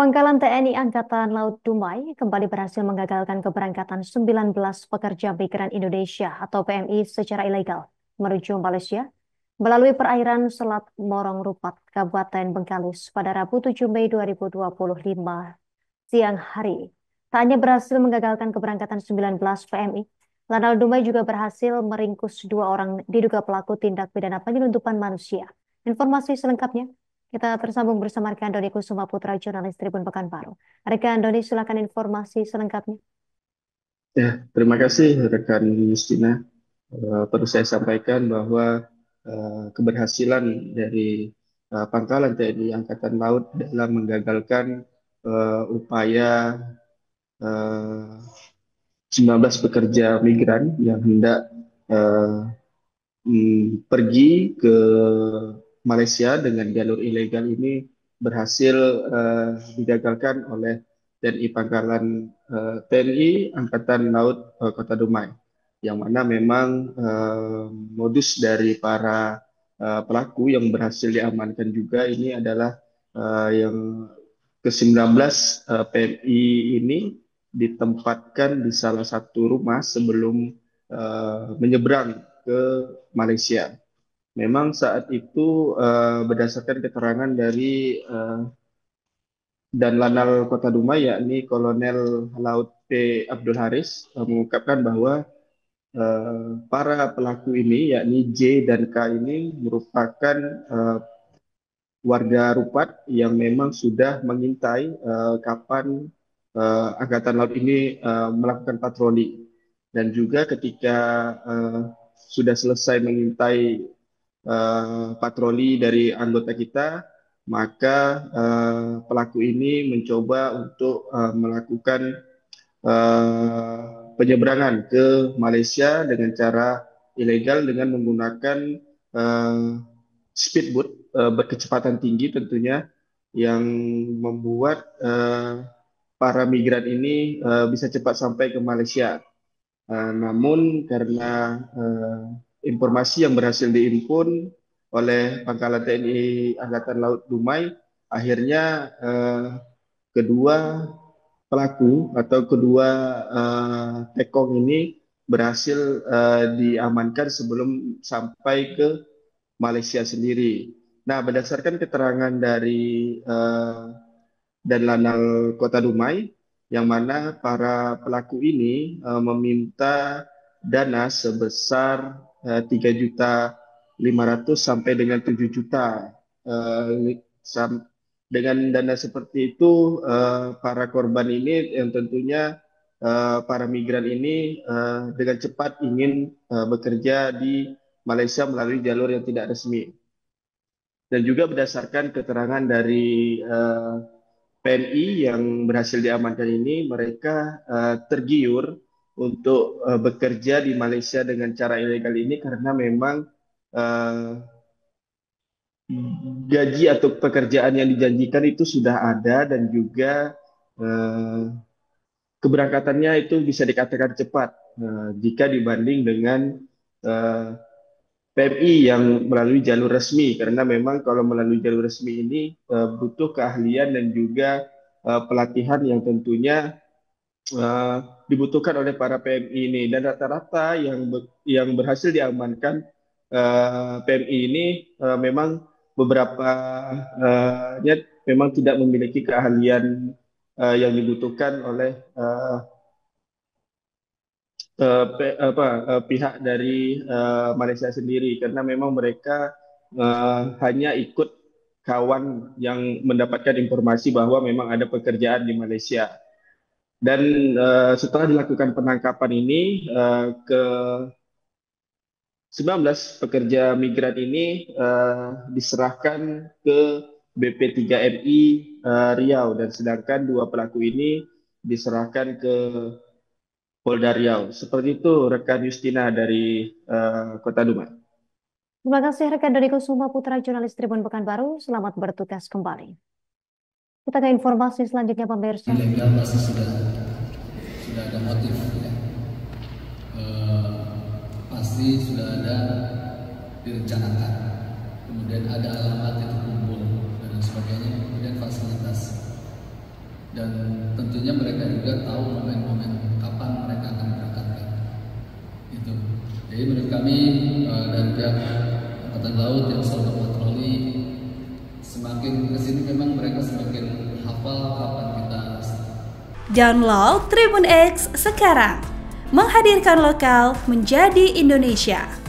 Pangkalan TNI Angkatan Laut Dumai kembali berhasil menggagalkan keberangkatan 19 pekerja migran Indonesia atau PMI secara ilegal menuju Malaysia melalui perairan Selat Morong Rupat, Kabupaten Bengkalis pada Rabu 7 Mei 2025 siang hari. Tak hanya berhasil menggagalkan keberangkatan 19 PMI, Lanal Dumai juga berhasil meringkus dua orang diduga pelaku tindak pidana penyelundupan manusia. Informasi selengkapnya kita tersambung bersama rekan Doni Kusuma Putra, jurnalis Tribun Pekanbaru. Rekan Doni, silakan informasi selengkapnya. Ya, terima kasih rekan Justina. Perlu saya sampaikan bahwa keberhasilan dari Pangkalan TNI Angkatan Laut dalam menggagalkan upaya eh, 19 pekerja migran yang hendak eh, pergi ke Malaysia dengan jalur ilegal ini berhasil digagalkan oleh TNI Pangkalan TNI Angkatan Laut Kota Dumai, yang mana memang modus dari para pelaku yang berhasil diamankan juga ini adalah yang ke-19 PMI ini ditempatkan di salah satu rumah sebelum menyeberang ke Malaysia. Memang saat itu berdasarkan keterangan dari dan Lanal Kota Dumai yakni Kolonel Laut P. Abdul Haris mengungkapkan bahwa para pelaku ini yakni J dan K ini merupakan warga Rupat yang memang sudah mengintai kapan Angkatan Laut ini melakukan patroli, dan juga ketika sudah selesai mengintai patroli dari anggota kita, maka pelaku ini mencoba untuk melakukan eh, penyeberangan ke Malaysia dengan cara ilegal dengan menggunakan eh, speedboat berkecepatan tinggi tentunya, yang membuat para migran ini bisa cepat sampai ke Malaysia. Namun karena informasi yang berhasil dihimpun oleh Pangkalan TNI Angkatan Laut Dumai, akhirnya kedua pelaku atau kedua tekong ini berhasil diamankan sebelum sampai ke Malaysia sendiri. Nah, berdasarkan keterangan dari dan Lanal Kota Dumai, yang mana para pelaku ini meminta dana sebesar 3.500.000 sampai dengan 7 juta. Dengan dana seperti itu, para korban ini yang tentunya para migran ini dengan cepat ingin bekerja di Malaysia melalui jalur yang tidak resmi. Dan juga berdasarkan keterangan dari PNI yang berhasil diamankan ini, mereka tergiur untuk bekerja di Malaysia dengan cara ilegal ini karena memang eh, gaji atau pekerjaan yang dijanjikan itu sudah ada, dan juga eh, keberangkatannya itu bisa dikatakan cepat jika dibanding dengan eh, PMI yang melalui jalur resmi, karena memang kalau melalui jalur resmi ini butuh keahlian dan juga pelatihan yang tentunya eh, dibutuhkan oleh para PMI ini. Dan rata-rata yang berhasil diamankan PMI ini memang beberapa memang tidak memiliki keahlian yang dibutuhkan oleh pihak dari Malaysia sendiri, karena memang mereka hanya ikut kawan yang mendapatkan informasi bahwa memang ada pekerjaan di Malaysia. Dan setelah dilakukan penangkapan ini, ke 19 pekerja migran ini diserahkan ke BP3MI Riau, dan sedangkan dua pelaku ini diserahkan ke Polda Riau. Seperti itu rekan Justina dari Kota Dumai. Terima kasih rekan Doni Kusuma Putra, jurnalis Tribun Pekanbaru. Selamat bertugas kembali. Kita ke informasi selanjutnya, pemirsa. Ilegal pasti sudah ada motif ya. Eh, Pasti sudah ada direncanakan, kemudian ada alamat yang terkumpul dan sebagainya, kemudian fasilitas. dan tentunya mereka juga tahu momen-momen kapan mereka akan berangkatkan. Itu. Jadi menurut kami dari pihak Angkatan Laut yang selalu patroli, semakin kesini memang mereka semakin hafal kapan kita. Download Tribun X sekarang, menghadirkan lokal menjadi Indonesia.